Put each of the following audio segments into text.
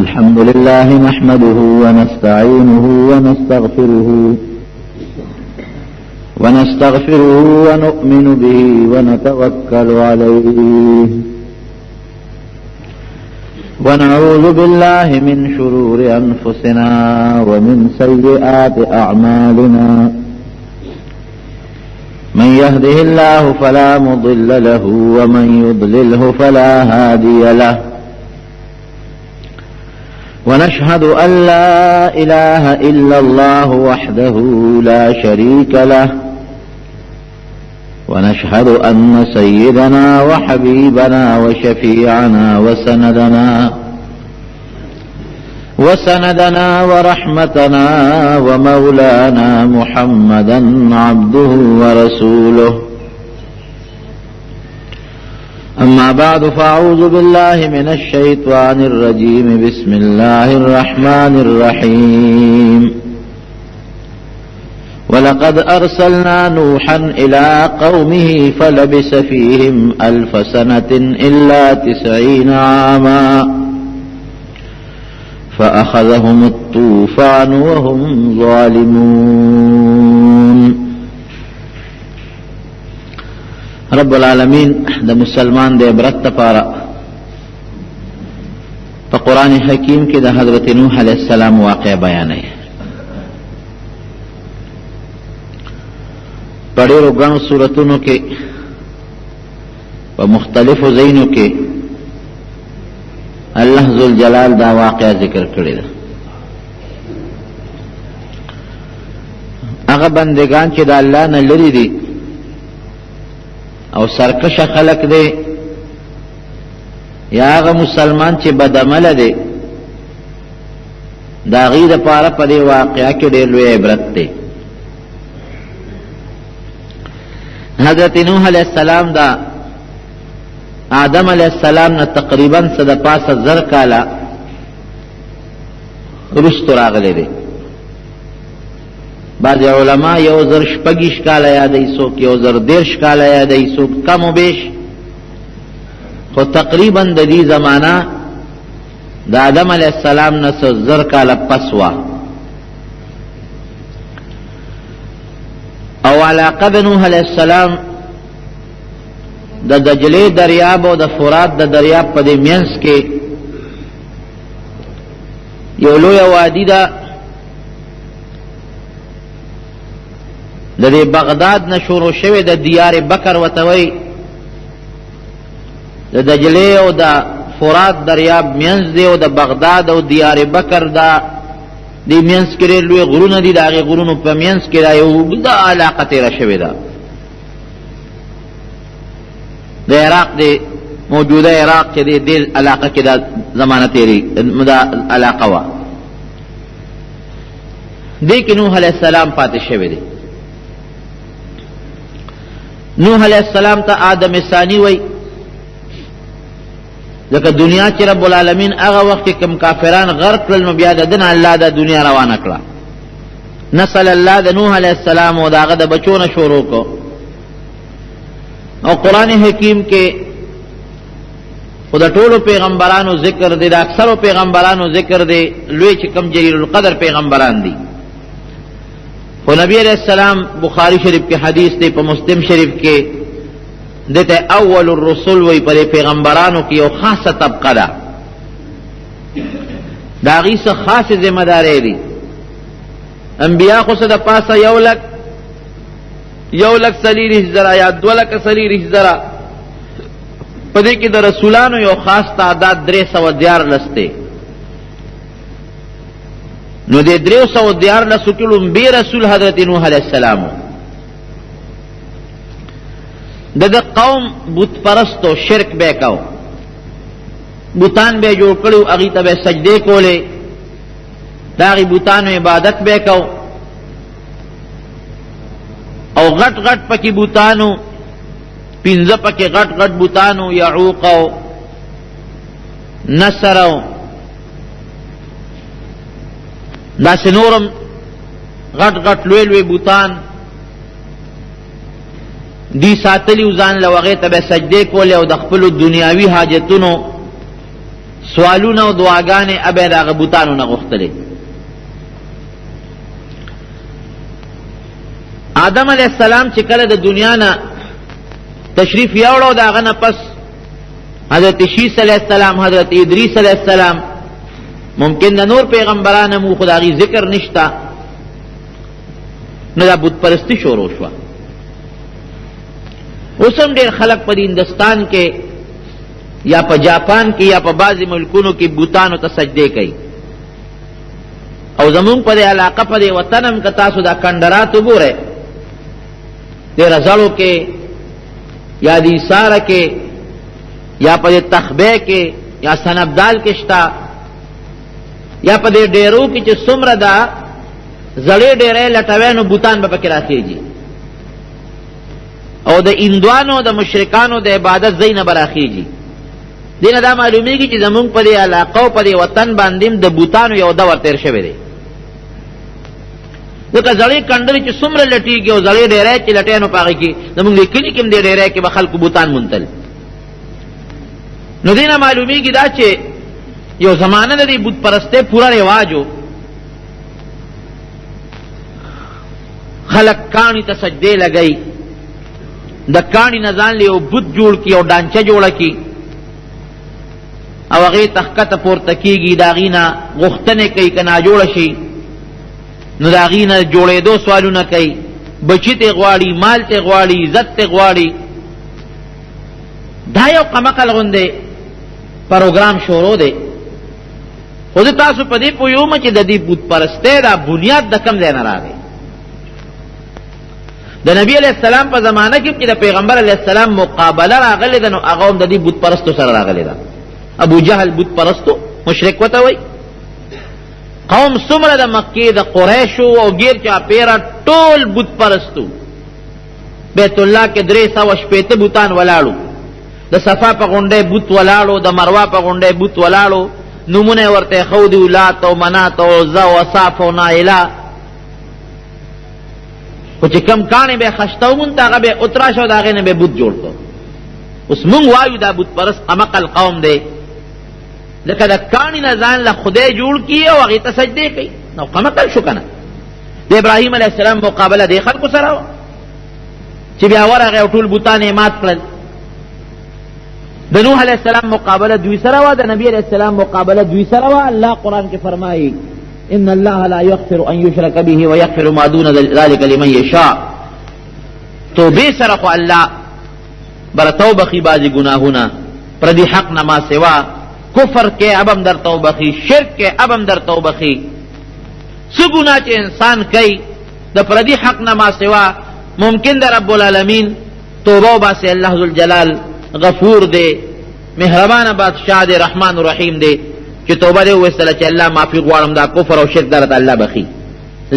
الحمد لله نحمده ونستعينه ونستغفره ونؤمن به ونتوكل عليه ونعوذ بالله من شرور أنفسنا ومن سيئات أعمالنا من يهده الله فلا مضل له ومن يضلله فلا هادي له ونشهد أن لا إله إلا الله وحده لا شريك له ونشهد أن سيدنا وحبيبنا وشفيعنا وسندنا ورحمتنا ومولانا محمدا عبده ورسوله أما بعد فأعوذ بالله من الشيطان الرجيم بسم الله الرحمن الرحيم ولقد أرسلنا نوحا إلى قومه فلبث فيهم 1000 سنة إلا 90 عاما فأخذهم الطوفان وهم ظالمون. رب العالمین د مسلمان د عبرت لپاره په قرآن حکیم کې د حضرت نوح علیه السلام واقعه بیانوي. په ډېرو ګڼو سورتونو کې په مختلفو ځایونو کې الله ذوالجلال دا واقعه ذکر کړې ده. هغه بندگان چې د الله نه لرې دي او سرکش خلق دے یا هغه مسلمان چې بدعمله دی دا غي د پاره په دې واقعیا کې ډېر لوی عبرت دی. حضرت نوح علیہ السلام دا آدم علیہ السلام نه تقریبا صد پاسه 1000 کاله رستو راغلی دی. بعض علماء 1040 کاله یادی، څوک 1013 کاله یادی، څوک کم و بیش، خو تقریبا د دې زمانہ د آدم علیہ السلام نه 1000 کاله پس وا. او علاقه د نوح علیہ السلام د دجله دریاب او د فرات د دریاب په دې مینس کې یو لوی وادي ده. د دې بغداد نه شروع شوه د دیار بکر وتوي د دجله او د فرات دریاب مینس دی او د بغداد او دیار بکر دا د مینس کې لوی غرونه دي. دا غي غرونو په مینس کې دا یو د علاقه تیر شوه ده. د عراق دی موجوده عراق کې د علاقه کې دا زمانه تیری دا علاقه وا دې کې نوح علیہ السلام پاتې شوه دی. نوح علیہ السلام ته آدم ثانی وای ځکه دنیا چې رب العالمین هغه وخت کم کافران غرق کړل نو بیا دنه الله د دنیا روانه کړه. نسل الله د نوح علیہ السلام او داغه د بچونه شروع کو. او قرآن حکیم کې خدا ټولو پیغمبرانو ذکر دی، د اکثرو پیغمبرانو ذکر دی، لوی چې کم جلیل القدر پیغمبران دي. خو نبی علیہ السلام بخاری شریف کے حدیث تے پا مسلم شریف کے دیتے اول الرسول وی پر پیغمبرانو کی یو خاص طبقہ دا داغی سے خاص ذمہ دارے دی. انبیاء خو صدا پاسا یو لک سلیری حجرہ یا 2 لک سلیری حجرہ پدے کی دا رسولانو یو خاص تعداد 314 لستے. نو دے 314 لسکلو بے رسول حضرت نوح علیہ السلام دا قوم بت پرستو شرک بے کاو بوتان بے جوڑ کرو اغیتا بے سجدے کولے داغی بوتانو عبادت بے کاو او غٹ غٹ پکی بوتانو 15 پکی غٹ غٹ بوتانو یعوقو نصرو دا سنورم غٹ غٹ لوی لوی بوتان دی ساتلی وزان لوغه ته سجده کوله او د خپل دنیاوی حاجتونو سوالونه او دعاګانې ابه د هغه بوتانو نه غوښتلې. آدم علیہ السلام چې کله د دنیا نه تشریف یوړو د هغه نه پس حضرت شیس علیہ السلام، حضرت ادریس علیہ السلام، ممکن د نور پیغمبرانو مو خدای ذکر نشتا، نو دا بت پرستی شروع شوه. اوس هم ډېر خلک په هندوستان کې یا په جاپان کې یا په بعضې ملکونو کې بوتانو ته سجدې کوي. او زمونږ په دې علاقه په دې وطن هم که تاسو دا کندرات وګورئ، دې رزړو کې یا د ایساره کې یا په دې تخبې کې یا سنبدال کې شته، یا په دې ډیرو کې چې څومره دا زړې ډیرې لټوي نو بوتان به پکې راخېږي، او د هندوانو د مشرکانو د عبادت ځای نه به راخېږي. دې نه دا معلومیږي چې زمونږ په دې علاقه او په دې وطن باندې د بوتانو یو دور تېر شوی دی. ځکه زړې کنډرې چې څومره لټېږي او زړې ډیرې چې لټې نو په هغې کې زمونږ د کلي کې هم دې ډیرې کې به خلکو بوتان منتل. نو دې نه معلومیږي دا چې یو زمانه د دې بت پرستۍ پورا رواج و. خلک کاڼي ته سجدې لګوي، د کاڼي نه ځان له یو بت جوړ کړي او ډانچه جوړه کړي او هغې ته ښکته پورته کېږي، د هغې نه غوښتنې کوي که ناجوړه شي نو د هغې نه جوړېدو سوالونه کوي، بچي ته غواړي، مال ته غواړي، عزت ته غواړي. دا یو قمقل غوندې پروګرام شروع دی. خو زه تاسو په دې پوهېږم چې د دې بت پرستۍ دا بنیاد د کوم ځای نه راغی. د نبی علیہ السلام په زمانه کې چې د پیغمبر علیہ السلام مقابله راغلی ده نو هغه هم د دې بت پرستو سره راغلی ده. ابو جهل بت پرستو مشرک وته وایي. قوم څومره د مکې د قریشو او غیر چاپیره ټول بت پرستو. بیت الله کې 360 بوتان ولاړو، د صفا په غونډۍ بت ولاړو، د مروه په غونډۍ بت ولاړو، نومونه ورته خودي لات او منات او عزا او صاف او نائله. خو چې کم کاڼې به خشته ومونته هغه به اترا شو، د هغې نه به بت جوړ کړو. اوس مونږ وایو دا بت پرست قمقل قوم دی، لکه د کاڼي نه ځان له خدای جوړ کړي او هغې ته سجدې کوي. نو قمقل شو که نه؟ د ابراهیم علیه السلام مقابله دې خلکو سره وه چې بیا ورغی او ټول بوتان یې مات کړل. د نوح علیہ السلام مقابله دوی سره وه، د نبی علیہ السلام مقابله دوی سره وه. الله قرآن کې فرمایي ان الله لا یغفر ان یشرک به ویغفر ما دون ذلک لمن یشاء. توبې سره خو الله برته وبخي بعضې ګناهونه، پردي حق نه ما سوا. کفر کې اب هم درته وبخي، شرک کې اب هم درته وبخي. څه ګناه چې انسان کوي د پردي حق نه ما سوا، ممکن ده رب العالمین توبه وباسي. الله ذوالجلال غفور دے، مهربان بادشاہ دے، رحمان الرحیم دے چې توبه دې وایستله چې الله معافي غواړم دا کفر او شرک درته الله بخي.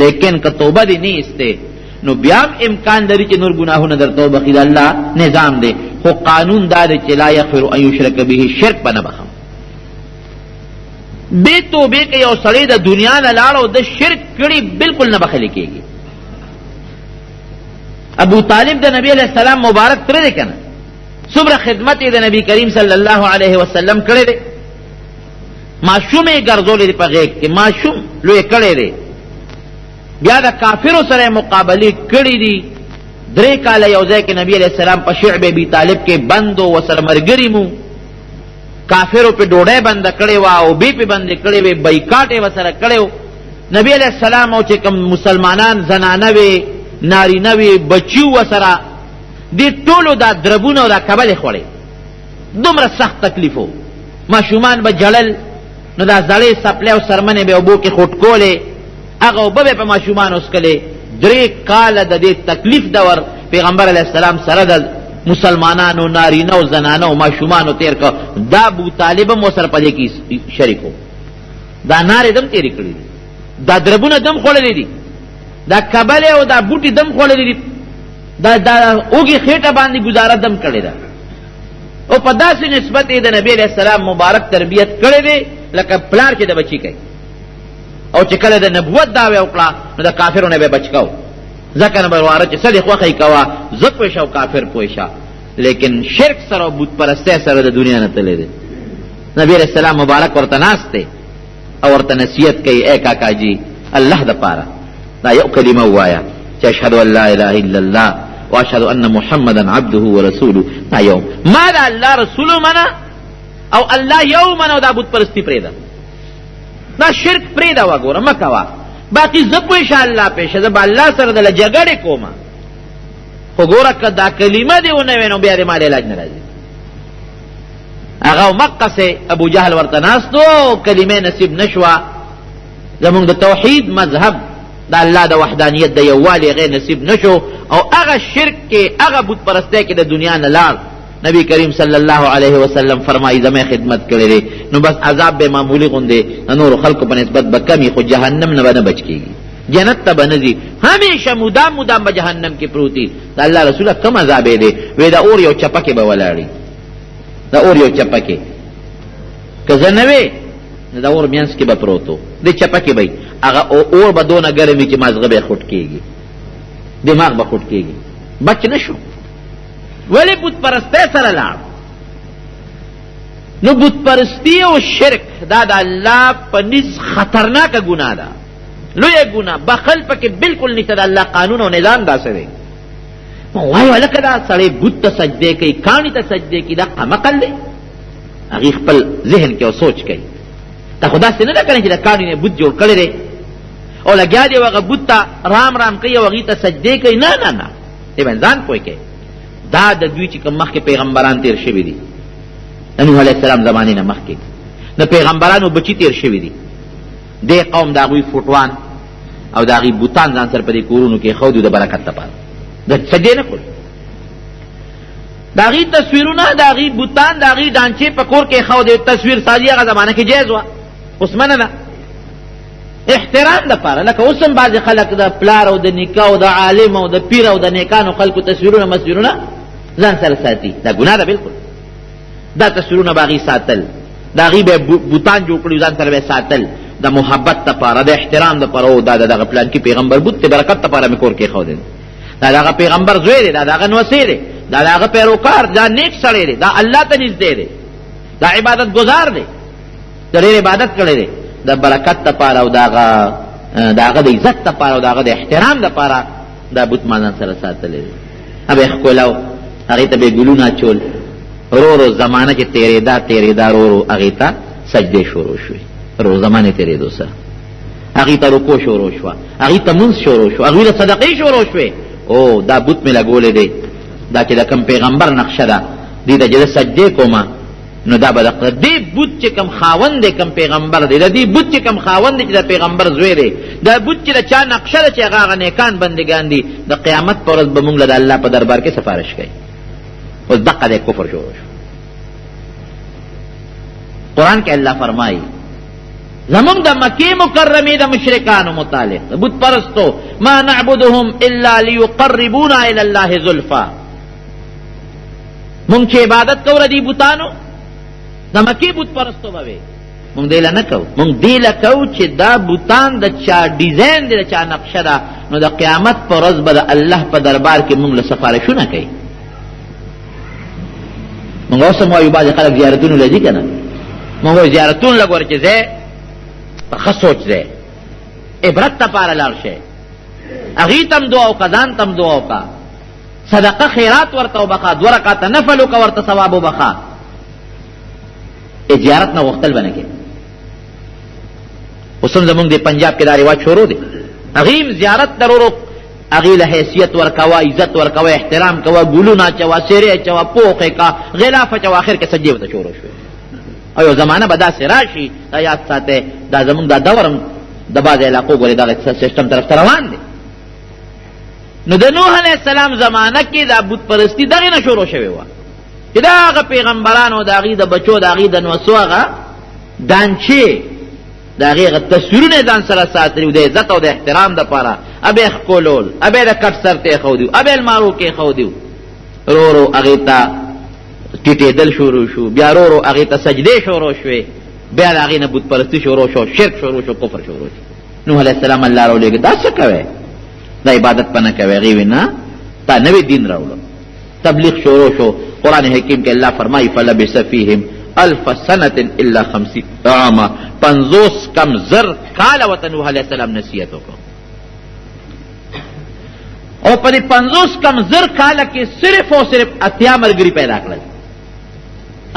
لیکن که توبه دې نه ایسته نو بیا هم امکان لري چې نور ګناهونه درته وبخي. د الله نظام دی، خو قانون دا دی چې لا یغفر ان یشرک به، شرک به نه بخم. بې توبې که یو سړی د دنیا نه لاړ او د شرک کړي بالکل نه بخلی کېږي. ابو طالب د نبی علیہ السلام مبارک تره دی که نه؟ څومره خدمت یې د نبی کریم صلی الله علیه وسلم کړی دی. ماشوم یې ګرځولی دی په غېږ کې، ماشوم لوی کړی دی. بیا د کافرو سره یې مقابلې کړي دي. 3 کاله یو ځای کې نبی علیہ السلام په شعب ابي طالب کې بند و ورسره ملګري مو. کافرو پې ډوډۍ بنده کړې وه، اوبې پې بندې کړې وې، بیکاټ یې ورسره کړی و. نبی علیہ السلام او چې کوم مسلمانان زنانه وې، نارینه وې، بچي ورسره، دې ټولو دا دربونه او دا کبلې خوړې. دومره سخت تکلیف و. ماشومان به جړل نو دا زړې سپلې او سرمنې به اوبو کې خوټکولې، هغه اوبه به په ماشومانو څکلې. 3 کاله د دې تکلیف دور پیغمبر علیه السلام سره د مسلمانانو نارینه او زنانه او ماشومانو تیر کړ. دا ابو طالب هم ورسره په دې کې شریک و. دا نارې دم تېرې کړې دي، دا دربونه دم خوړلې دي، دا کبلې او دا بوټي دم خوړلې دي، دا اوږې خېټه باندې ګزاره دم کړې ده. او په داسې نسبت یې د نبی علیہ السلام مبارک تربیت کړی دی لکه پلار چې د بچي کوي. او چې کله د نبوت دعوه وکړه نو د کافرو نه به بچ کو. ځکه نه به واره چې څه دې خوښه یې کوه، زه پوه شه او کافر پوه شه. لیکن شرک سره او بت پرستۍ سره د دنیا نه تللی دی. نبی علیہ السلام مبارک ورته ناست دی او ورته نصیحت کوي اے کاکا جی الله د پاره دا یو کلمه وایا چې اشهد ان لا اله الا الله واشهد ان محمدا عبده ورسوله. دا یو ما دا الله رسول منا او الله یو منا دا بت پرستی پرېدا دا شرک پرېدا وګوره مکوا باقی زکو ان شاء الله پېښه زب الله سره د جګړې کومه خو ګوره کدا کلمه دی ونه وینو بیا دې مال علاج نه راځي. هغه مکه سے ابو جهل ورته ناستو کلمه نصیب نشوا زمونږ د توحید مذهب د الله د وحدانیت د یووالي غیر نصیب نشو او هغه شرک کې هغه بت پرستی کې د دنیا نه لاړ. نبی کریم صلی الله علیه وسلم فرمایي زما خدمت کړی دی نو بس عذاب به معمولی غوندې نور خلکو په نسبت به کمی خو جهنم نه به بچ کیږي جنت ته به نه ځي همیشه مدام به جهنم کې پروتي. د الله رسوله کم عذاب دی وی د اور یو چپکې به ولاړي د اور یو چپکې که زه نه وې نو د اور مینس کې به پروتو د چپکې به هغه اور به دونه ګرمي چې مازغه به خوټ کېږي دماغ به خوټ کېږي بچ نه شو ولی بت پرستی سره لاړ. نو بت پرستی او شرک دا د الله په نس خطرناکه ګناه ده لویه ګناه بخل پکې بالکل نشته د الله قانون او نظام داسې دی. وایو هلکه دا سړی بت ته سجدې کوي کاڼي ته سجدې کوي دا قمقل دی هغې خپل ذهن کې او سوچ کوي دا خو داسې نه ده که نه چې د کاڼي نه بت جوړ کړی دی او لګیا دی هغه بت ته رام کوي او هغې ته سجدې کوي نه نه نه دې باندې ځان پوه کوي دا د دوی چې کوم مخکې پیغمبران تیر شوي دي د نوح علیه السلام زمانې نه مخکې د پیغمبرانو بچي تیر شوي دي دې قوم د هغوی فوټوان او د هغې بوتان ځان سره په دې کورونو کې ایښودي د برکت لپاره د سجدې نه کول د هغې تصویرونه د هغې بوتان د هغې ډانچې په کور کې ایښودې تصویر سازي هغه زمانه کې جایز وه اوس منه ده احترام دپاره لکه اوس هم بعضې خلک د پلار او د نیکه او د عالم او د پیر او د نیکانو خلکو تصویرونه مسویرونه ځان سره ساتي دا ګناه ده بالکل دا تصویرونه به هغې ساتل د هغې به بوتان جوړ کړي ځان سره به ساتل د محبت دپاره د احترام دپاره او دا د دغه پلانکي پیغمبر بوت د برکت دپاره مې کور کې ایښودی دا د هغه پیغمبر زوی دی دا د هغه نوسی دی دا د هغه پیروکار دا نیک سړی دی دا الله ته نږدې دی دا عبادت گزار دی د ډېر عبادت کړی دی د برکت دپاره او د هغه د عزت دپاره او د هغه د احترام دپاره دا بوت ما ځان سره ساتلی دی به یې ښکلاو هغې ته به یې ګلونه اچول ورو زمانه چې تېرېدا ورو هغې ته سجدې شروع شوې ورو زمانې تېرېدو سره هغې ته رکو شروع شوه هغې ته مونځ شروع شو هغوی ته صدقې شروع شوې او دا بوت مې لګولی دی دا چې د کوم پیغمبر نقشه ده دې ته چې زه سجدې کومه نو دا به دې بوت چې کوم خاوند دی کوم پیغمبر دی د دې بوت چې کوم خاوند دی چې د پیغمبر زوی دی دا بوت چې د چا نقشه ده چې هغه نیکان بندګان دي د قیامت په ورځ به مونږ له د الله په دربار کې سفارش کوي اوس دقه دی کفر شروع شو. قرآن کې الله فرمایي زمونږ د مکې مکرمې د مشرکانو متعلق بت پرستو ما نعبدهم الا لیقربونا الی الله زلفا مونږ چې عبادت کوو د دې بوتانو د مکې بت پرستو به وي مونږ دې له نه کوو مونږ دې له کوو چې دا بوتان د چا ډیزاین دی د چا نقشه ده نو د قیامت په ورځ به د الله په دربار کې مونږ له سفارشونه کوي. مونږ اوس هم وایو بعضې خلک زیارتونو له ځي که نه مونږ وایو زیارتونو له ګوره چې ځای په ښه سوچ دی عبرت دپاره لاړ شئ هغې ته هم دعا وکړه ځان ته هم دعا وکړه صدقه خیرات ورته وبخه 2 رکعته نفل وکړه ورته ثواب وبخه زیارت نه غوښتل به نه کې اوس هم زمونږ د پنجاب کې دا رواج شروع دی هغې هم زیارت ضرورو هغې له حیثیت ورکوه عزت ورکوه احترام کوه ګلونه اچوه سیرې اچوه پوخ یې کا غلاف اچوه آخر کې سجدې ورته شروع شوې او یو زمانه به داسې راشي دا یاد ساتئ دا زمونږ دا دور هم د بعضې علاقو ګورې دغه سیسټم طرف ته روان دی. نو د نوح علیه السلام زمانه کې دا بت پرستي دغې نه شروع شوې وه چې دا هغه پیغمبرانو د هغې د بچو د هغې د نوسو هغه ډانچې د هغې هغه تصویرونه یې ځان سره ساتلي د عزت او د احترام دپاره ابه یې ښکلول ابه یې د کټ سر ته ایښودي ابه یې لمارو کې ایښودي ورو هغې ته ټیټېدل شروع شو بیا ورو هغې ته سجدې شروع شوې بیا د هغې نه بت پرستي شروع شو شرک شروع شو کفر شروع شو. نوح علیه السلام الله راولېږه دا څه کوئ دا عبادت په نه کوئ هغې وی نه تا نوی دین راوړو تبلیغ شروع شو. قرآن حکیم کې الله فرمایي فلبث فیهم الف سنة الا 50 عاما 50 کم زر کال وته نوح علیہ السلام نصیحت وکړو او په 50 کم زر کال کې صرف او صرف اتیا مرګري پیدا کړل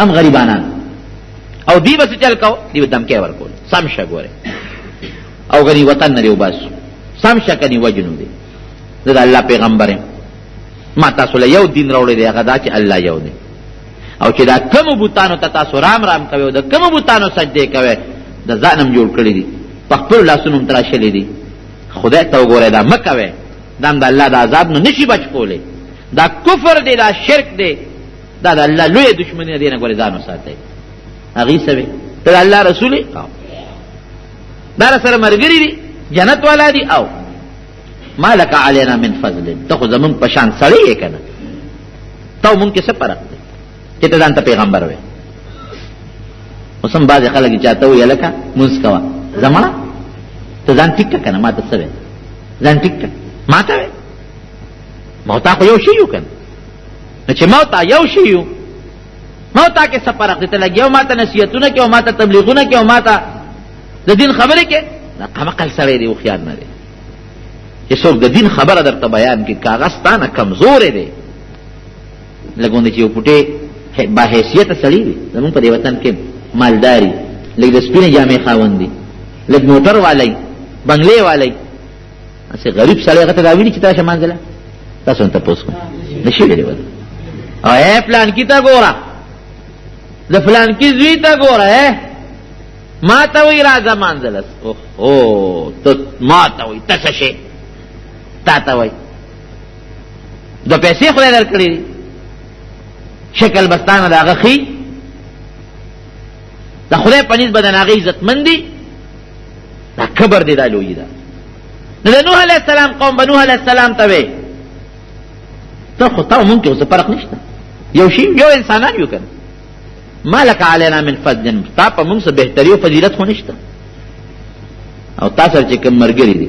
هم غریبانان او دی بس چل کو دی دمکې ورکول سمشه ګوره او غني وطن نه وباسو سمشه کني وجنو دی دا الله پیغمبر ما تاسو له یو دین راوړی دی هغه دا چې الله یو دی او چې دا کوم بوتانو ته تاسو رام رام کوي او دا کوم بوتانو سجده کوي دا ځانم جوړ کړی دي په خپل لاسونو تراشلې دي خدای ته وګوره دا مکوي دا د الله د عذاب نه نشي بچ کولی دا کفر دی دا شرک دی دا د الله لوی دشمنی دی نه ګوره ځانو ساتي هغه سوي ته الله رسول دا سره مرګري دي جنت والا دي او مالک علینا من فضل ته خو زمون پشان سړی یې کنه ته مونږ کې څه فرق دی چې ته ځان ته پیغمبر وې اوسم باز خلک چاته وي لکه مونږ کوا زما ته ځان ټیک کنه ما ته څه وې ځان ټیک ما ته وې موتا خو یو شی یو کنه نو چې موتا یو شی یو موتا کې څه فرق دی ته لګیو ما ته نصیحتونه کې او ما ته تبلیغونه کې او ما ته د دین خبره کې عقل سره دی او خیال نه دی چې څوک د دین خبره درته بیان کې کاغذ تانه کمزور دی لګوندې چې یو پټه با حیثیت سړی دی زمون په دې وطن کې مالداري لګ د سپینې جامې خاوندې لګ موټر والی بنگلې والی اسه غریب سړی هغه ته دا ویلي چې تاسو منځله تاسو ته پوسو نشي ویلي ول او اے پلان کی تا ګورا د فلان کی زوی تا ګورا ما ته وی راځه منځله او ته ما ته وی تاسو شي تا ته وی د پیسې خو درکړي شکل بستانه دا غخی دا خدای پنځ بدن هغه عزت مندي دا کبر دی دا لوی دا نو نوح علیہ السلام قوم بنوح علیہ السلام ته وی ته خو تا مونږ کې څه فرق نشته یو شی یو انسانان یو کنه مالک علینا من فضل تا په مونږ څه بهتري او فضیلت خو نشته او تاسو چې کوم مرګري دي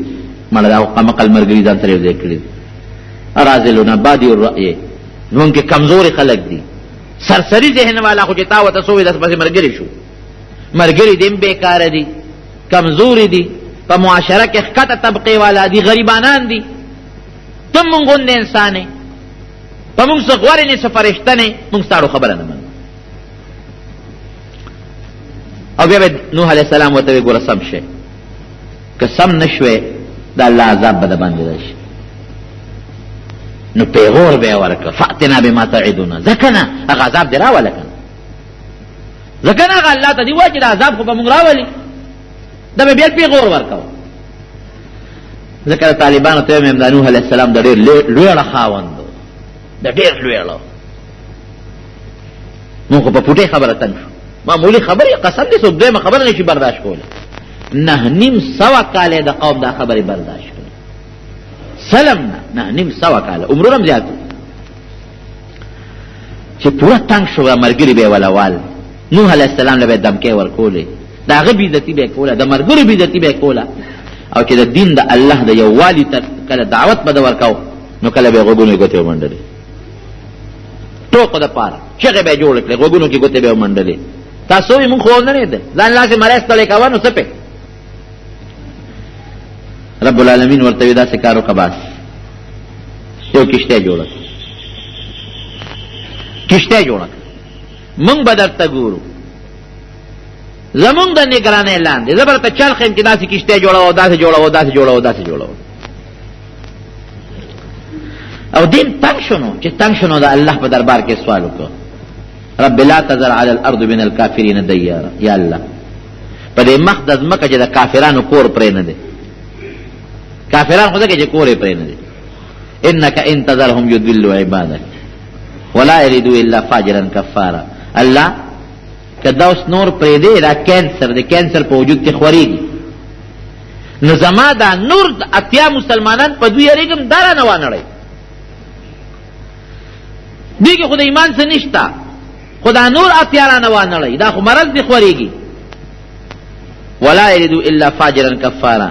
مړه دا قمقل مرګري ځان سره ذکر کړی ارازلنا بادي الرأي نو کې کمزوري خلک دي سرسری ذهن والا خو چې تا وته سوې د پسې مرګري شو مرګري دیم بیکار دي کمزوري دي په معاشره کې ښکته طبقه والا دي غریبانان دي تم مونږ نه انسان په موږ څه غوړې نه څه فرشته نه موږ ستاسو خبره نه منو او بیا نوح علیہ السلام وته ګوره سم شي که سم نشوي دا الله عذاب به باندې راشي نو پیغور به ورکه فاتنا بما تعدنا ځکه هغه عذاب دی راوله کنه ځکه هغه الله ته دی واجب عذاب خو به موږ راولي دا به بیا پیغور ورکاو ځکه طالبانو ته هم نوح علیہ السلام د ډېر لوی خاوند د ډېر لوی موږ په پټه خبره تنګ شو معمولی خبره قسم دې څوک دې خبره نشي برداشت کوله 9.5 کاله د قوم دا خبره برداشت کړه سلام 9.5 کاله عمرهم زیات چې پورا تنگ شو مرګري به ولوال نوح علیہ السلام له دمکې ورکولې دا غبي عزت به کوله د مرګري به عزت به کوله او چې د دین د الله د یو والی تر کله دعوت بده ورکاو نو کله به غوګونو ګوتې ومنډلې ټوکو د پاره چې به جوړ کړې غوګونو کې ګوتې به ومنډلې تاسو یې مونږ خو نه دي ځان لاسه مرستلې کاوه نو څه په رب العالمین ورته دا سکارو کباس یو کشته جوړه مونږ بدر ته ګورو زمونږ د نگرانۍ لاندې زبرته چل خیم کې داسې کشته جوړو او دین تنگ شنو د الله په دربار کې سوال وکړو رب لا تذر على الارض من الكافرين ديارا یا الله په دې مقدس مکه چې د کافرانو کور پرې نه دي کافرانو خو دغه چې کور پرې نه دي انك ان تذرهم يضلوا عبادك ولا يريدوا الا فاجرا كفارا الله کدا اوس نور پرې دی دا کینسر په وجود کې خوريږي نو زما دا نور اتیا مسلمانان په دوی یریګم دارا نه وانړي دیگه خود ایمان سے نشتا خدا نور اتیارا نوانړی دا خو مرض دی خوريږي ولا يريدوا الا فاجرا كفارا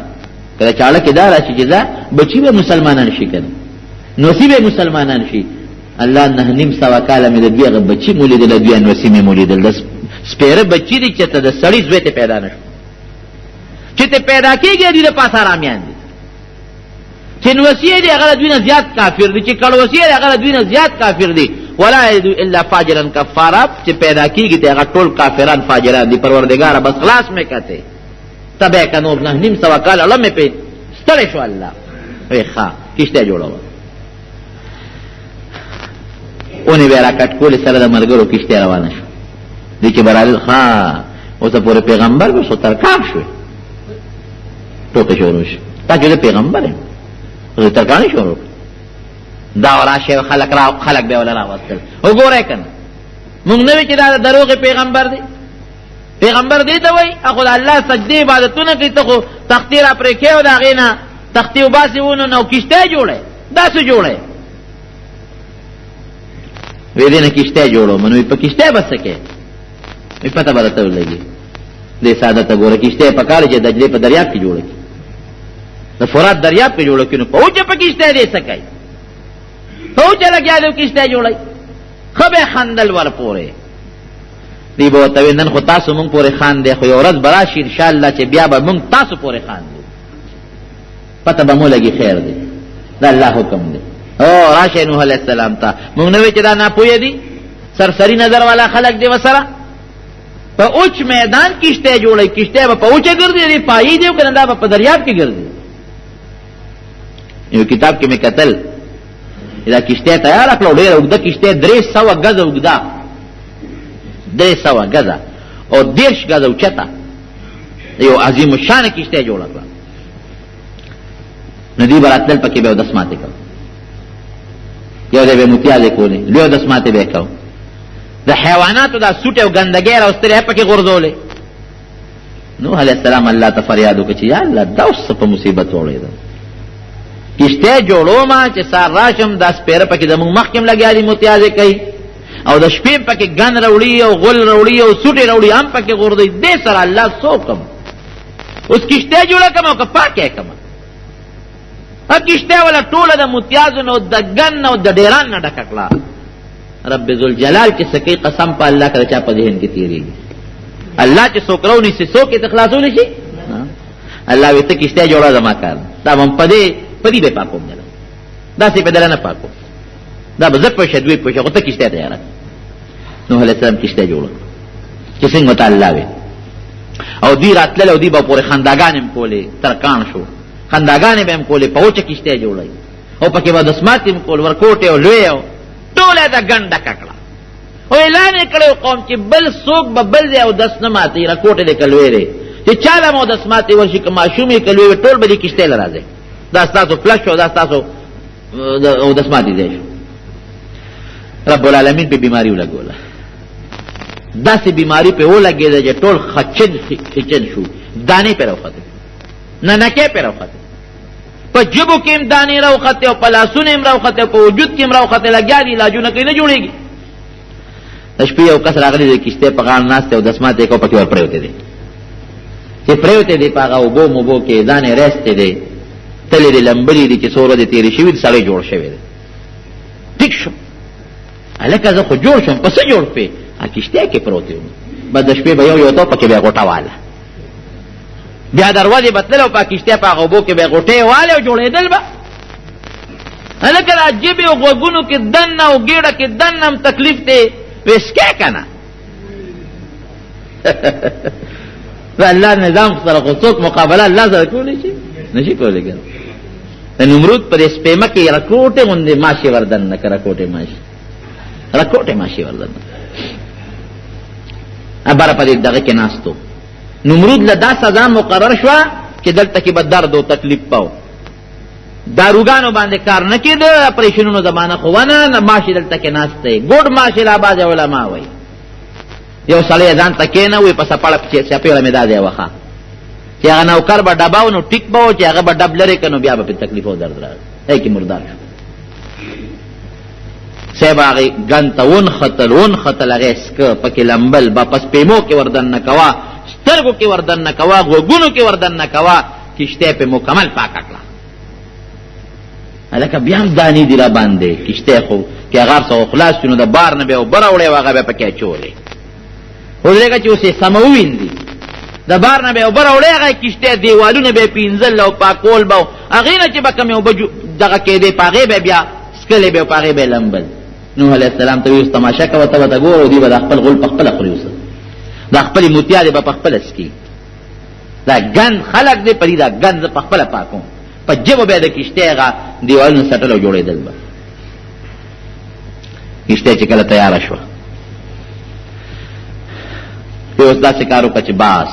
کله چاله کې دا راشي چې دا بچي به مسلمانان شي کنه نصیب مسلمانان شي الله 9.5 کاله مې د بیغه بچي مولید د بیان وسیمه مولید د سپیره بچی دی چې ته د سړي زوی ته پیدا نشو چې ته پیدا کېږي دوی د پاسه آرامیان دي چې نوسیه دی هغه دوی نه زیات کافر دي چې کړوسیه دی هغه دوی نه زیات کافر دي ولا یجدو الا فاجرا کفارا چې پیدا کېږي ته هغه ټول کافران فاجران دي پروردگار بس خلاص مې کته تبه کنور نه نیم سوا کال علم په ستړي شو الله وی ښا کشته جوړو اونې ورا کټ کول سره د مرګرو کشته روانه شو دي چې برال ښا اوس په پیغمبر کو ستر کام شو ټوکې شروع شو تا چې پیغمبر یې ترکانی شروع دا راشه خلق به ولا راوستل وګورئ کنه موږ نه چې دا دروغ پیغمبر دی پیغمبر دی ته وای اخو الله سجدي عبادتونه کوي ته خو تختیر پرې کېو دا غینا تختی وباسي ونه نو کشته جوړه دا څه جوړه وې دې نه کشته جوړو منو په کشته بس کې په پته برته ولګي دې ساده ته ګوره کشته په کال چې دجله په دریاب کې جوړه د فرات دریاب کې جوړه کینو په اوچه په کشته دې سکای اوچه لګیا دې کشته جوړه خبه خندل ور پوره دی به ته نن خو تاسو مونږ پورې خان دی خو یو ورځ براشي ان شاء الله چې بیا به مونږ تاسو پورې خان دی پته به مو لګي خیر دی دا الله حکم دی او راشه نوح علیہ السلام ته مونږ نه وی چې دا نه پوی دی سرسری نظر والا خلق دی وسره په اوچ میدان کشته جوړي کشته په اوچه ګرځي دی پای دی کنه دا په دریاب کې ګرځي یو کتاب کې مې قتل دا کشته تیار کړو ډېر وګدا کشته 300 غز وګدا 300 غزه او 10 غزه اوچتا یو عظیم شان کشته جوړه کړه ندی براتل پکې به دسماته کړ یو دې متیاله کولې له دسماته به کاو د حیواناتو دا سوټ او ګندګي راستره پکې غرزولې نوح علیہ السلام الله ته فریاد وکړي یا الله دا اوس په مصیبت وړې ده کشته جوړو ما چې سار راشم دا سپیره پکې د موږ مخکم لګیا دي متیازه کوي او د شپې پکې ګن وروړي او غل وروړي او سوټي وروړي هم پکې غوردي دې سره الله سوکم اوس کشته جوړه کوم او پاکه کوم ا کشته ولا ټوله د متیازو نو د ګن او د ډیران نه ډککلا رب ذل جلال کې سکی قسم په الله کړه چا په ذهن کې تیریږي الله چې سوکرو نشي سوکې تخلاصول شي الله وي ته کشته جوړه زما کار دا هم پدی به پاکوم نه دا سي په دلانه پاکو دا به زپ په شدوي په شغه ته کشته تیار نوح علیہ السلام کشته جوړه چې څنګه تعالی وي او دی راتل او دی په پورې خنداګانم کولې ترکان شو خنداګانې به هم کولې په اوچه کشته جوړای او پکې به دسماتیم کول ورکوټه او لوی ټوله دا ګنده ککړه او اعلان کړو قوم چې بل څوک به بل دی او دس نه ماتي رکوټه دې کلوېره چې چاله مو دسماتي ورشي کما شومې کلوې ټول به کشته لراځي دا تاسو فلش او دا تاسو او دسماتي دی رب العالمین په بیماری ولګوله داسې بیماری په ولګېده چې ټول خچن شو دانې پر وخته نه نکې پر وخته په جبو کې هم دانې راوخته او په لاسونو هم راوخته په وجود کې هم راوخته لګیا دي علاجونه کوي نه جوړيږي شپې یو کس راغلی د کشته په غاړه ناشته او دسماته کو پکې ور پروته دي چې پروته دي په هغه وبو مبو کې دانې رسته دي تلې دي لمبلي دي چې سوره دي تیرې شوی سړی جوړ شوی دی ټیک شو الکه زه خو جوړ شم پس جوړ په کشته کې پروته یم بعد شپې به یو ته پکې به غوټه واله بیا دروازه بدل او پاکشته په غوبو کې به غوټه واله او جوړېدل به الکه عجیب او غوګونو کې دن او ګیړه کې دنم تکلیف ته وسکه کنه والله نظام سره خصوص مقابله الله سره کولی شي نشي کولی ګر نمرود پر سپېمه کې رکوټه باندې ماشي وردن نه کړه کوټه ماشي رکوټه ماشي وردن ابره په دغه کې ناستو نمرود له دا سزا مقرر شو چې دلته کې به درد او تکلیف پاو داروګانو باندې کار نه کېده اپریشنونو زمانہ خو ونه ماشي دلته کې ناشته ګډ ماشي لا باز علماء وای یو سړی ځان تکې نه وي په سپاړه چې سپېړه مې دادې وخه چې هغه نوکر به ډباو نو ټیک به چې هغه به ډب لري کنو بیا به تکلیف او درد راځي هي کې مردار شو سباغي غنتون خطل هغه اسک پکې لمبل با پس پیمو کې وردن نه کوا سترګو کې وردن نه کوا غوګونو کې وردن نه کوا کشته په مکمل پاک کړه الکه بیا هم دانی دی را باندې کشته خو کې هغه سو خلاص شنو د بار نه به او بر وړي واغه به پکې چولې ودرېږه چې اوس یې سمه وویندي د بار نه به یې اوبه راوړی هغه کښتۍ دیوالونه به یې پینځل او پاکول به هغې نه چې به کومې اوبه دغه کېدې په هغې به بیا څکلې به او په هغې به یې لمبل نوح علیه السلام ته وایي اوس تماشه کوه ته به ته ګوره او دوی به دا خپل غول په خپله خوري اوسه دا خپلې موتیادې به په خپله څکي دا ګند خلق دی پدې دا ګند زه په خپله پاکوم په جبو به یې د کښتۍ هغه دیوالونه سټل او جوړېدل به کښتۍ چې کله تیاره شوه بیا اوس داسې کار وکړه چې باس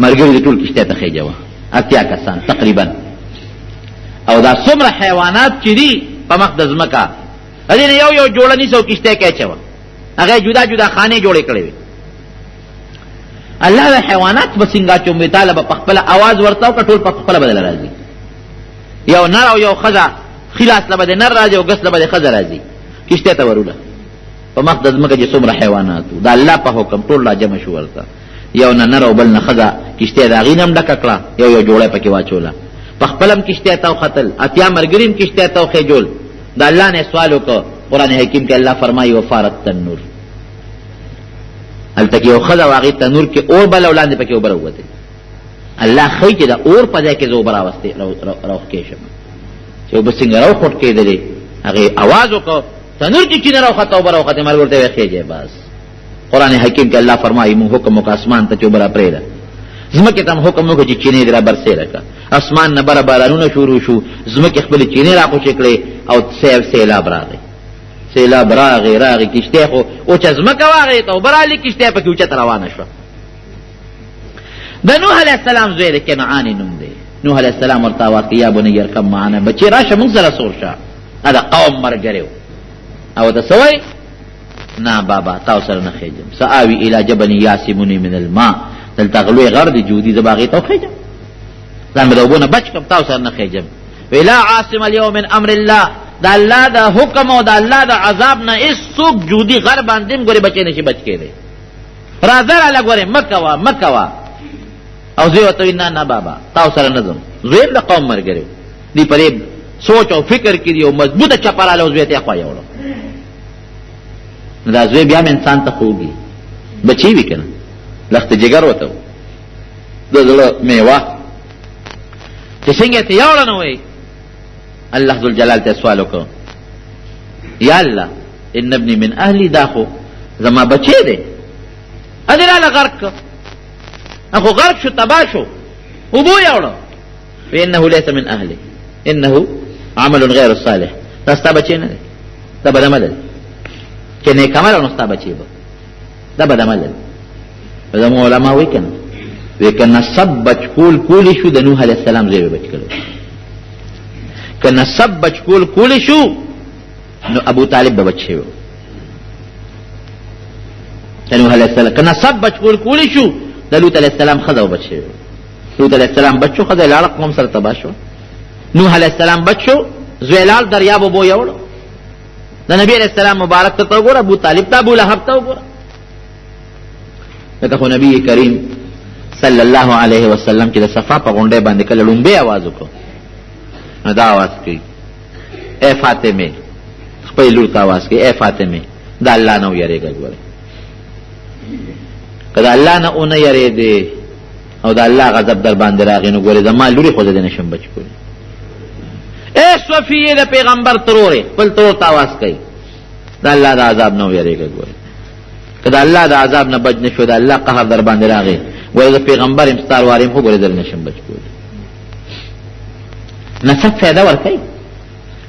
ملګري د ټول کښتۍ ته خېجه وه 80 کسان تقریبا او دا څومره حیوانات چې دي په مخ د ځمکه د دې نه یو یو جوړه نیسه او کښتۍ کې اچوه هغه جدا جدا خانې جوړې کړې وې الله د حیوانات به څنګه اچوم تعالی به په خپله اواز ورته وکړه ټول په خپله بدله راځي یو نر او یو ښځه خلاص له به د نر راځي او ګس له به د ښځه راځي کښتۍ ته وروله په مخ د ځمکه چې څومره حیوانات وو د الله په حکم ټول را جمع شو ورته یو نه نر او بل نه ښځه کښتۍ د هغې نه هم ډکه کړه یو یو جوړه پکې واچوله په خپله هم کښتۍ ته وختل 80 ملګري هم کښتۍ ته وخېجول د الله نه سوال وکړه قرآن حکیم کې الله فرمایي وفارت تنور هلته کې یو ښځه و هغې تنور کې اور بل او لاندې پکې اوبه راووتې الله ښایي چې د اور په ځای کې زه اوبه راوښکې شم چې اوبه څنګه راوخوټ کېدلې هغې اواز وکړه تنور کې چینه راوخته اوبه راوختې ملګرو ورته یې خېجې بس قرآن حکیم کې الله فرمایي مونږ حکم وکړه اسمان ته چې اوبه را پرېږده ځمکې ته هم حکم وکړه چې چینې دې را برسېره کړه اسمان نه بره بارانونه شروع شو ځمکې خپلې چینې را خوشې کړې او سیلاب راغی سیلاب راغی کښتۍ خو اوچه ځمکه واغې ته اوبه رالې کښتۍ پکې اوچته روانه شوه د نوح علیه السلام زوی د کنعان نوم دی نوح علیه السلام ورته آواز کړي یا بني ارکب معنا بچې راشه موږ سره سور شه دا قوم ملګری و او ته څه وایي نه بابا تاسو سره نه خېجم سآوي الی جبل یعصمني من الماء دلته غلوی غر دی جودي زه به هغې ته وخېجم ځان به د اوبو نه بچ کړم تاسو سره نه خېجم وی لا عاصم اليوم من امر الله دا الله دا حکم او دا الله دا عذاب نه هېڅوک جودي غر باندې هم ګورې بچی نشي بچ کېدی راځه راله ګورې مه کوه او زوی ورته وایي نه بابا تاسو سره نه ځم زوی هم د قوم ملګری و دوی په دې سوچ او فکر کې دي او مضبوطه چپراله او زوی ته یې خوا یوړه نو دا زوی بیا هم انسان ته خوږي بچی وي که نه لخت جګر ورته و د زړه میوه چې څنګه یې ته یوړه نه وایي الله ذوالجلال ته سوال وکړ یا الله ان ابني من اهلي دا خو زما بچی دی ادې راله غرق کړ اخو غرق شو تباه شو اوبو یوړه فانه ليس من اهله انه عمل غیر صالح دا ستا بچی نه دی دا بد عمل دی چې نیک عمل نو ستا بچی به دا بد عمل دی زموږ علما وایي که نه وایي که نسب بچ کولی شو د نوح علیه السلام زوی به بچ کړی که نسب بچ کولی شو نو ابو طالب به بچ شوی د نوح علیه السلام که نسب بچ کولی شو د لوط علیه السلام ښځه به بچ شوی لوط علیه السلام بچ شو ښځه یې لاړه قوم سره تباه شو نوح علیه السلام بچ شو زوی لاړ دریاب اوبو یوړو د نبی علیه السلام مبارک ته وګوره ابو طالب ته ابو لهب ته وګوره لکه خو نبی کریم صلی الله علیه وسلم چې د صفا په غونډۍ باندې کله لومبی آواز وکړو نو دا آواز کوي ای فاطمې خپلې لور ته آواز کوي ای فاطمې د الله نه ویرېږه ګورې که د الله نه ونه یریدې او د الله غضب در باندې راغی نو ګورې زما لورې خو زه دې نشم بچ کولی ای صفیې د پیغمبر ترورې خپل ترور ته آواز کوي د الله د عذاب نه ویرېږه ګورې که د الله د عذاب نه بچ نه شو د الله قهر در باندې راغی ګورې زه پیغمبر یم ستار وار یم خو ګورې زه نشم بچ کولی نسب فایده ورکوي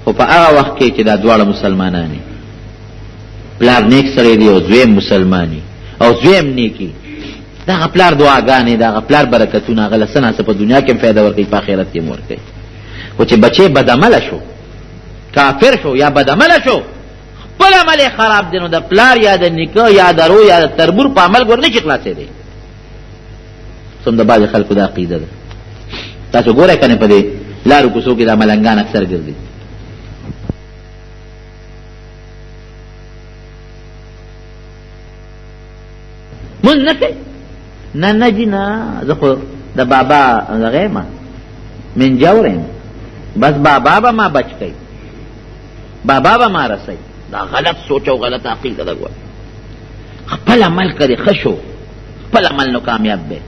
خو په هغه وخت کې چې دا دواړه مسلمانان پلار نیک سړی دی او زوی مسلماني او زوی هم نیکي دغه پلار دعاګانې دغه پلار برکتونه هغه له څه نه څه په دنیا کې هم فایده ورکوي په آخرت کې هم ورکوي خو چې بچی بدعمله شو کافر شو یا بدعمله شو خپل عمل یې خراب دی نو د پلار یا د نیکه یا د رو یا د تربور په عمل ګور نه شي خلاصېدی څوم د بعضې خلکو دا عقیده ده تاسو ګورئ که نه په دې لارو کوڅو کې دا ملنګان اکثر ګرځي مونږ نه کوي نه جي نه زه خو د بابا دغه یم من جور یم بس بابا به ما بچ کوي بابا به ما رسوي دا غلط سوچ او غلط عقیده ده ګوره خپل عمل کړي خشو خپل عمل نو کامیاب دی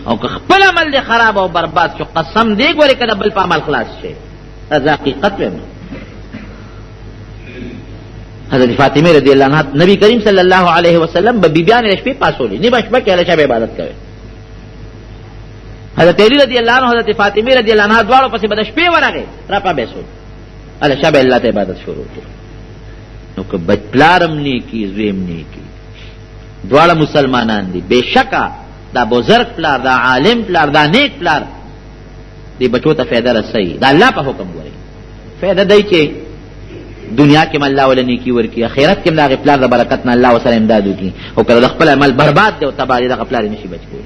او که خپل عمل دی خراب او برباد شو قسم دی ګورې کده بل په عمل خلاص شي دا حقیقت ویم حضرت فاطمه رضی اللہ عنہ نبی کریم صلی اللہ علیہ وسلم بیبیان شپې پاسولې نه بشپه کې الله شب عبادت کوي حضرت علی رضی اللہ عنہ حضرت فاطمه رضی اللہ عنہ دواړو پسې بد شپې ورغه را په بیسول الله شب الله ته عبادت شروع کړ نو که بچ پلارم نیکی زویم نیکی دواړه مسلمانان دي بشکا دا بزرگ پلار دا عالم پلار دا نیک پلار دی بچو ته فائدہ رسي دا الله په حکم وایي فائدہ دی چې دنیا کې الله ول نیکی ورکی اخرت کې الله پلار د برکت نه الله وسره امداد وکي او کله خپل عمل برباد دی او تباہ دی د خپل نشي بچ کول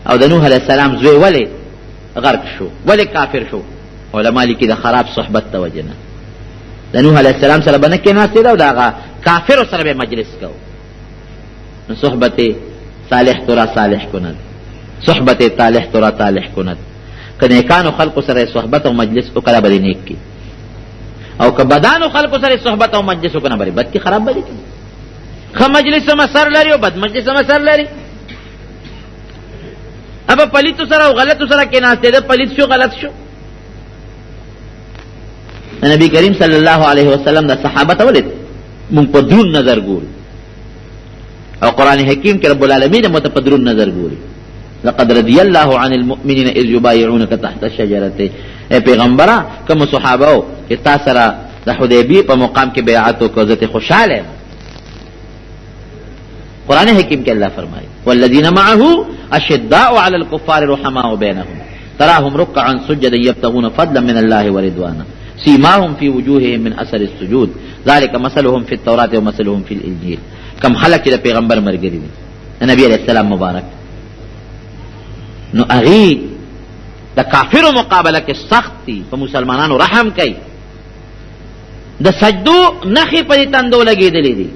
او د نوح علیہ السلام زوی ولی غرق شو ولی کافر شو علماء لیکي د خراب صحبت توجنه د نوح علیہ السلام سره باندې کې ناس دی او دا کافر سره به مجلس کو نو صحبت صالح ترا صالح کند صحبت طالح ترا طالح کند کنه کانو خلق سره صحبت او مجلس او کړه بلی نیک کی او که بدانو خلق سره صحبت او مجلس او کنه بلی بد کی خراب بلی کی خ مجلس مسر لري او بد مجلس مسر لري اب پلیت سره او غلط سره کې ناس دی پلیت شو غلط شو نبی کریم صلی الله علیه وسلم د صحابه ته ولید مونږ په درون نظر ګورو او قرآن حکیم کې رب العالمین متپدرون نظر ګوري لقد رضي الله عن المؤمنين اذ يبايعونك تحت الشجره اے پیغمبره کوم صحابه او چې تاسو سره د حدیبیه په مقام کې بیعت وکړه ذات خوشاله قرآن حکیم کې الله فرمایي والذین معه اشداء على الكفار رحماء بينهم تراهم ركعا سجدا يبتغون فضلا من الله ورضوانا سیماهم فی وجوههم من اثر السجود ذلك مثلهم في التوراة ومثلهم في الانجیل کم خلق چې د پیغمبر مرګري دي نبی علیہ السلام مبارک نو اغي د کافرو مقابله کې سخت دي په مسلمانانو رحم کوي د سجدو نخي په تندو لګېدلې دي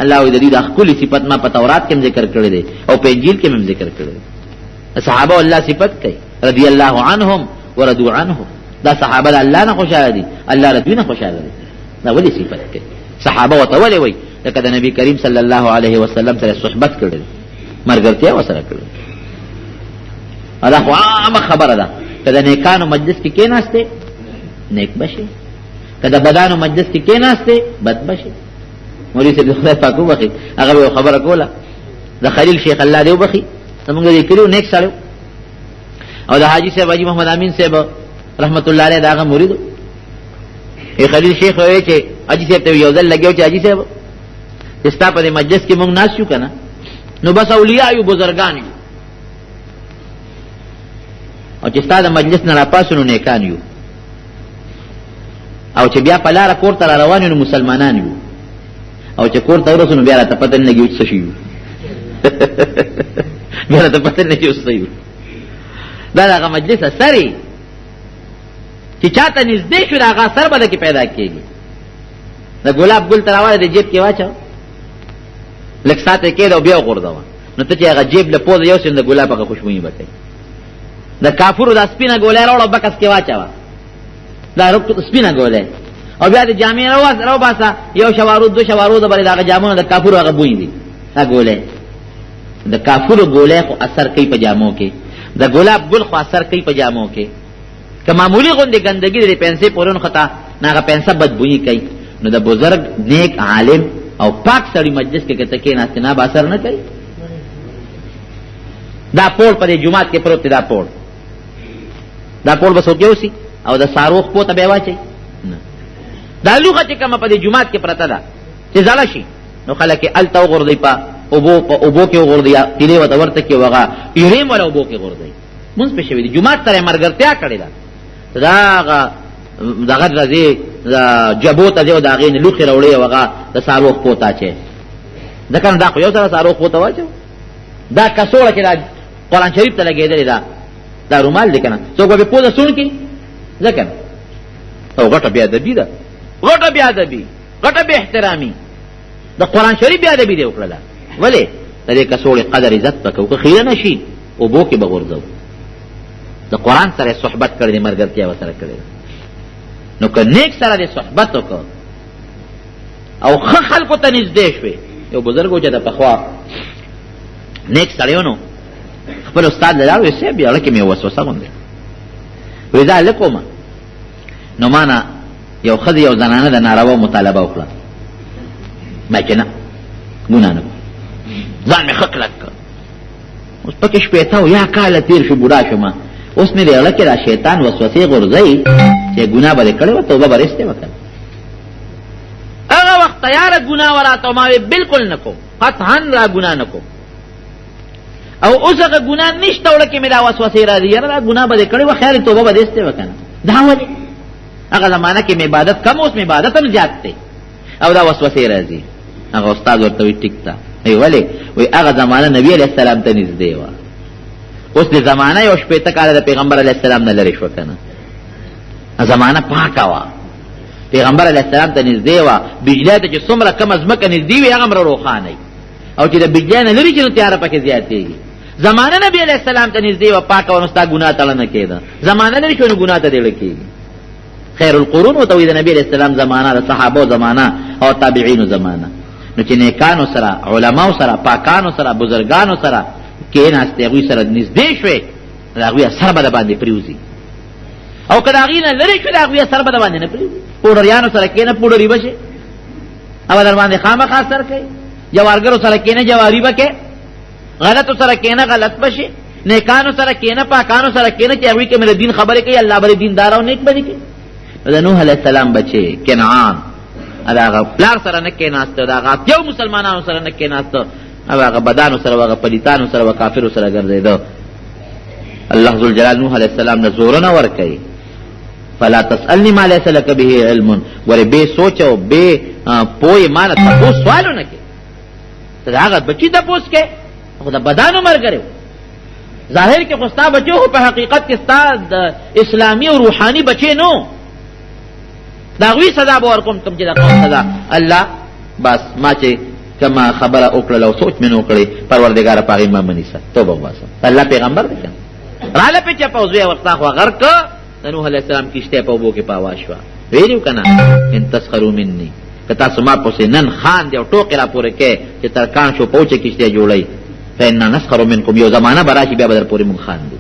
الله دې د خپل صفات ما په تورات کې ذکر کړی دی او په انجیل کې هم ذکر کړی دی صحابه الله صفات کوي رضی الله عنهم ورضوا عنه دا صحابه الله نه خوشاله دي الله رضی نه خوشاله دي دا ولې صفات کوي صحابه وتولي وي لکه د نبی کریم صلی الله علیه وسلم سره صحبت کړل مرګرتیا وسره کړل دا خو عامه خبره ده کله نیکانو مجلس کې کېناسته نیک بشي کله بدانو مجلس کې کېناسته بد بشي مولوی صاحب خدای پاک وبخي هغه خبره کوله د خلیل شیخ الله دی وبخي موږ دې کړو نیک سره او د حاجی صاحب حاجی محمد امین صاحب رحمت الله علیه داغه مرید ای خلیل شیخ وایي چې حاجی صاحب ته یو ځل لګیو چې حاجی صاحب استا په مجلس کې مونږ ناس شو کنه نو بس اولیاء یو بزرگان یو او چې ستا د مجلس نه راپاسو نو نیکان یو او چې بیا په لاره کور ته روان یو مسلمانان یو او چې کور ته ورسو نو بیا راته پته نه لګي څه شي بیا راته پته نه لګي څه یو دا هغه مجلس سری چې چاته نږدې شو هغه سر بل کې پیدا کیږي د ګلاب ګل تراواله د جیب کې واچو لکه ساته کې دا بیا غورداوه نو ته چې هغه جیب له پوز یو سند ګلاب هغه خوشبوئی بته د کافرو د سپینه ګولې راوړو بکس کې واچو دا رکو سپینه ګولې او بیا د جامې راو باسا یو شوارو دو شوارو د بل دغه جامونو د کافرو هغه بوئی دي دا ګولې د کافرو ګولې خو اثر کوي په جامو کې د ګلاب ګل خو اثر کوي په جامو کې که معمولی غوندې ګندګي د پنسې پورون خطا نه هغه پنسه بدبوئی کوي نو د بزرگ نیک عالم او پاک سړی مجلس کې کته کې ناستنا با اثر نه کوي دا پول په جمعات کې پروت دا پول بس وکيوسي او د ساروخ پوته به واچي دا لوخه چې کوم په جمعات کې پرته ده چې زړه شي نو خلک ال تو غردی په اوبو کې غردی تیلې وته ورته کې وغه یریم ولا اوبو کې غردی مونږ په شوی دي جمعات سره مرګرتیا کړی دا دغه راځي جبوت ازو دا غین لوخي راوړي وغه د ساروخ پوتا چي دا کنه دا خو یو سره ساروخ پوتا واچو دا کڅوړه کې دا قرآن شریف ته لګیدل دا رومال دی کنه څوک به پوزا سون کی ځکه او غټه بیا ادبی ده غټه بیا ادبی غټه به احترامي د قرآن شریف بیا ادبی دی وکړه ولی د دې کڅوړې قدر عزت وکړو که خیره نشي او بو کې بغورځو د قرآن سره صحبت کړې مرګرتیا وسره کړې نو که نیک سره د صحبت وکړه او خلکو ته نږدې شوي یو بزرګ و چې د پخوا نیک سړی نو خپل استاد له وی سه بیا لکه مې وسوسه غونډه وی دا لکوما نو معنا یو خدای یو زنانه د ناروا مطالبه وکړه ما چې نه ګنا نه ځان مې حق لک اوس پکې شپې ته یا کال تیر شو بوډا شوم اوس مې له لکه را شیطان وسوسه غورځي چې ګنا به کړي او توبه برسته وکړي هغه وخت تیار ګنا وراته ما بالکل نکو قطعا را ګنا نکو او اوس هغه ګنا نشته ولکه مې دا وسوسه راځي یاره دا ګنا به کړي و خیر توبه برسته وکړي دا ولې هغه زمانہ کې عبادت کم اوس عبادت هم زیات دی او دا وسوسه راځي هغه استاد ورته وی ټیک تا ای ولی وی هغه زمانہ نبی علیہ السلام ته نږدې و اوس د زمانہ یو شپې ته کال د پیغمبر علیہ السلام نه لری شو کنه زمانہ پاکه وا پیغمبر علیہ السلام ته نږدې و بجلی ته چې څومره کم از مکه نږدې وي هغه مر روخانه او چې د بجلی نه لري چې تیار پکې زیاتېږي زمانہ نبی علیہ السلام ته نږدې و پاکه او نستا ګناه تل نه کېده زمانہ لري چې ګناه ته دی لکېږي خیر القرون وتوحید نبی علیہ السلام زمانہ د صحابه زمانہ او تابعین زمانہ نو چې نیکانو سره علماو سره پاکانو سره بزرګانو سره کېناسته هغوی سره نږدې شوې د هغوی اثر به د باندې پرېوځي او که د هغوی نه لرې شوې د هغوی اثر به د باندې نه پرېوځي پوډریانو سره کېنه پوډري به شي او در باندې خامخا اثر کوي جوارګرو سره کېنه جواري به کوي غلطو سره کېنه غلط به شي نیکانو سره کېنه پاکانو سره کېنه چې هغوی کې مې د دین خبرې کوي الله به دیندار او نیک به دي کوي د نوح علیہ السلام بچي کنعان هغه پلار سره نه کېناسته هغه یو مسلمانانو سره نه کېناسته هغه بدانو سره هغه پلیتانو سره هغه کافرو سره ګرځېده الله ذوالجلال نوح علیہ السلام نه زور نه ور کوي فلا تسألني ما ليس لك به علم ور به سوچو به پوي مان ته سوالو نه کې ته هغه بچي ته پوس کې خو د بدانو مر کړو ظاهر کې خو ستا بچو په حقیقت کې ستا اسلامي او روحاني بچي نو دا غوی سزا به ورکوم کوم چې دا قوم سزا الله بس ما چې کما خبره وکړه او سوچ مې نو کړی پروردګار پاغي ما منیسه توبه واسه الله پیغمبر دی رااله په چا پوزوي ورتا خو غرق نوح علیہ السلام کیشته په وبو کې پاواشوا ویلو کنه ان تسخروا مني کتا سما پوسې نن خان دی او ټوکې را پورې کې چې ترکان شو پوهچې کیشته جوړی فإن نسخر منكم یو زمانہ براشي بیا بدر پورې مون خان دی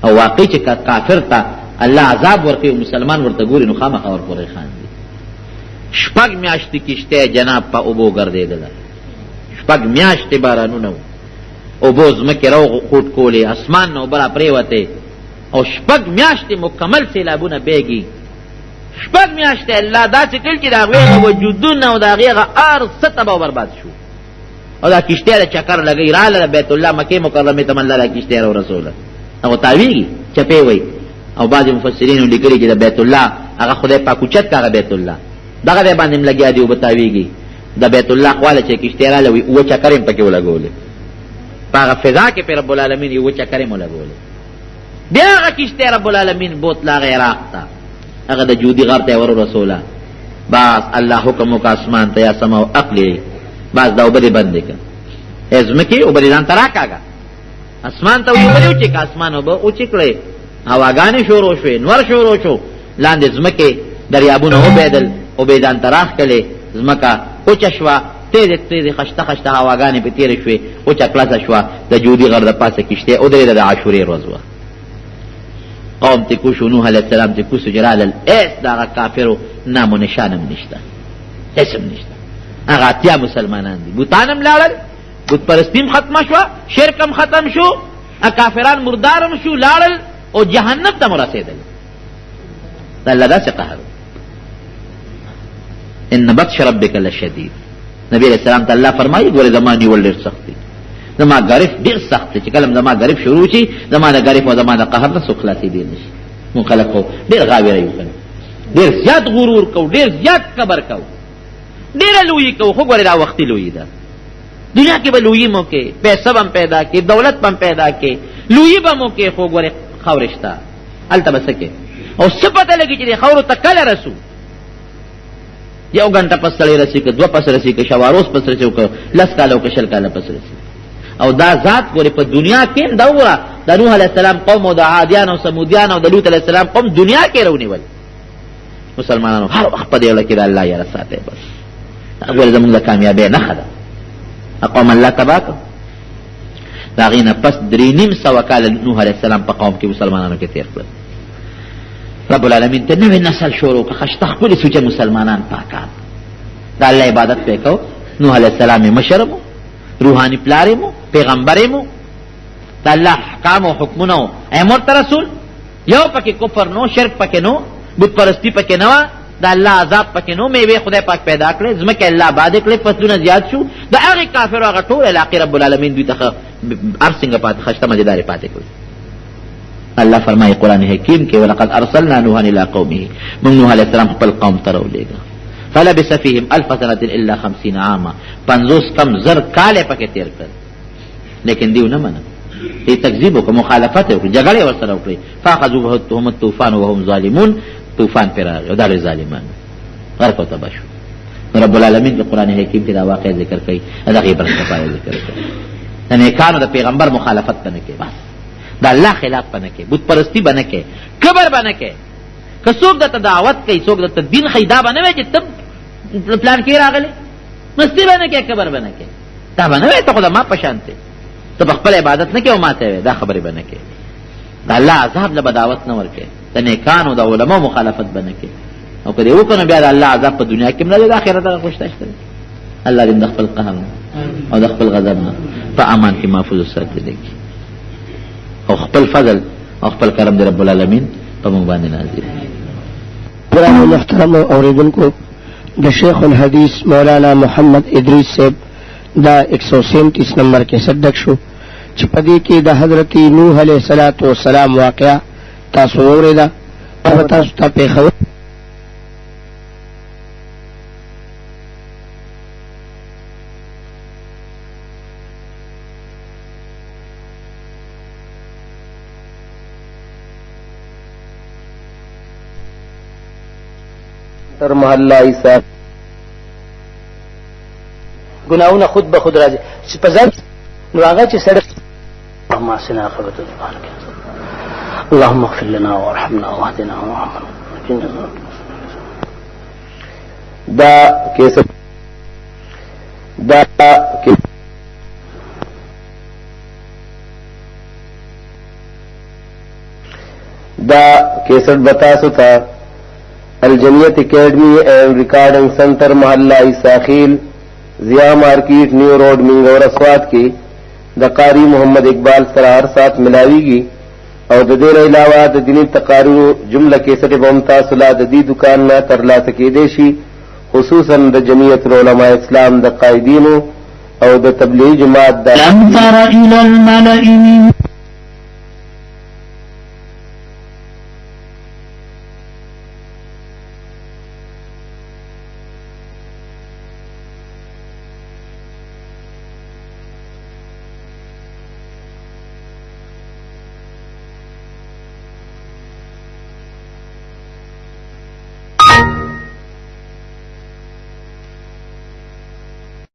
او واقعي چې کافر ته الله عذاب ورکوي مسلمان ورته ګوري نو خامخا ور پورې خان دي شپږ میاشتې کیشته جناب په اوبو ګرځېدله شپږ میاشتې بارانونه اوبو ځمکې راو خوټ کولې اسمان نه اوبه را پرېوتې او شپږ میاشتې مکمل سیلابونه بیږي شپږ میاشتې الله داسې کړل چې د هغوی هغه وجودونه او د هغې هغه هر څه تباه او برباد شو او دا کیشته د چکر لګی راله بیت الله مکې مکرمې ته من لاله کیشته را ورسوله هغه تاویږي چپې وایي او بعض مفسرین لیکلي چې د بیت الله هغه خدای پاک اوچت هغه بیت الله دغه دی باندې لګیا دی او بتاویږي د بیت الله خواله چې کیشته راله وي او چکرې پکې ولګولې په هغه فضا کې په رب العالمین یو چکرې ولګولې بیا هغه کیشته رب العالمین بوتله عراق ته هغه د جودي غر ته ور رسوله بس الله حکم وک اسمان ته یا سما او عقلی بس دا وبدي بندې ک ازمکه وبدي ځان تراکاګه اسمان ته ویو چې اسمان وب او چکړې هواګانې شروع شوې نور شروع شو لاندې ځمکې دریابونه وبېدل او بېدان تراخ کړي ځمکه اوچه شوه تیزې تیزې خشته خشته هواګانې پې تېرې شوې اوچه کلسه شوه د جودي غر د پاسه کښتۍ ودرېده د عاشورې ورځ وه قوم ته کوشو نوح علیه السلام ته کوشو چې رالل ایس د هغه کافرو نام و نشان هم نشته هېڅ هم نشته هغه اتیا مسلمانان دي بوتان هم لاړل بت پرستي هم ختمه شوه شرک هم ختم شو کافران مردار هم شو لاړل او جهنم ته مرسېدل دا الله داسې قهر ان بطش ربک لشدید نبی علیہ السلام ته الله فرمایي ګوره زما نیول ډېر سخت دی زما ګرف ډېر سخت دی چې کله زما ګرف شروع شي زما د ګرف او زما د قهر نه څوک خلاصېدی نه شي مونږ خلک خو ډېر غاویره یو کنه ډېر زیات غرور کوو ډېر زیات کبر کوو ډېره لویي کوو خو ګوره دا وختي لویي ده دنیا کې به لویي مو کې پیسه به هم پیدا کې دولت به هم پیدا کې لویي به مو کې خو ګوره خاورې شته هلته به څه کې او څه پته لګي چې د خاورو ته کله رسو یو غنټه پس سړی رسی که دوه پس رسی که شواروس پس رسی که لس کاله او که شل کاله پس رسی او دا ذات ګورې په دنیا کې هم دا وګوره د نوح علیه السلام قوم او د عادیان او سمودیان او د لوط علیه السلام قوم دنیا کې رونیول مسلمانانو هر وخت په دې وړه کې د الله یاره ساتئ بس ګوره زمونږ د کامیابۍ نښه ده قوم الله تباه کړ د هغې نه پس 3.5 کاله نوح علیه السلام په قوم کې مسلمانانو کې تېر کړل رب العالمین ته نوی نسل شروع که خشته ښکلې سوچه مسلمانان پاکان د الله عبادت پې کو نوح علیه السلام یې مشر مو روحاني پلار مو پیغمبر مو د الله احکام او حکمونه و ورته رسول یو پکې کفر نو شرک پکې نو بت پرستی پکې نه وه د الله عذاب پکې نو میوې خدای پاک پیدا کړې ځمکې الله آبادې کړې فصلونه زیات شو د هغې کافرو هغه ټول علاقې رب العالمین دوی ته هر څنګه پاتې خشته مزېدارې پاتې کړې الله فرمایي قرآن حکیم کې ولقد ارسلنا نوحا الى قومه موږ نوح علیه السلام خپل قوم ته راولېږه فلبث فیهم 1000 سنة الا 50 عاما 50 کم زر کاله پکې تېر کړل لیکن دیو نه منه دې تکذیب وکړه مخالفت وکړه جګړې ورسره وکړې فاخذوهم الطوفان وهم ظالمون طوفان پر راغی او دا لوی ظالمان غرق او تباه شو رب العالمین په قرآن حکیم کې دا واقع ذکر کوي دا غیبت لپاره ذکر کوي د نیکانو د پیغمبر مخالفت نه کوي بس د الله خلاف نه کوي بت پرستی نه کوي کبر نه کوي که څوک د دعوت کوي څوک د دین خیدا نه وي چې تب پلان کې راغلي مستی نه کوي کبر نه کوي دا نه وي ته خدای ما پشانته ته خپل عبادت نه کوي او ماته دا خبره نه کوي د الله عذاب له دعوت نه ورکوي د نیکانو د علماء مخالفت نه کوي او که دې وکړو بیا د الله عذاب په دنیا کې نه د آخرت هغه خوشته شته الله دې د خپل قهر او د خپل غضب نه په امان کې محفوظ ساتي او خپل فضل او خپل کرم دې رب العالمین په موږ باندې نازل قرآن محترم اوریدونکو د شیخ الحدیث مولانا محمد ادریس صاحب دا 137 نمبر کې صدق شو چې په دې کې د حضرت نوح علیه السلام واقعا تاسو اوریدا او تاسو ته پیښور تر محله عیسی ګناونه خود به خود راځي چې په ځان نو هغه چې سړی اللهم سنا خبرت اللهم اغفر لنا وارحمنا واهدنا وعافنا دا کیسه بتاسو تھا الجمیت اکیڈمی اینڈ ریکارڈنگ سینٹر محلہ ساخیل ضیاء مارکیٹ نیو روڈ منگور اسوات کی دا قاری محمد اقبال سرار ساتھ ملاوی گی اور دین علاوہ دینی تقاریر جملہ کیسٹ بمتا صلاح دی دکان نہ ترلا سکی دیشی خصوصاً دا جمعیت العلماء اسلام دا قائدین اور دا تبلیغ جماعت دا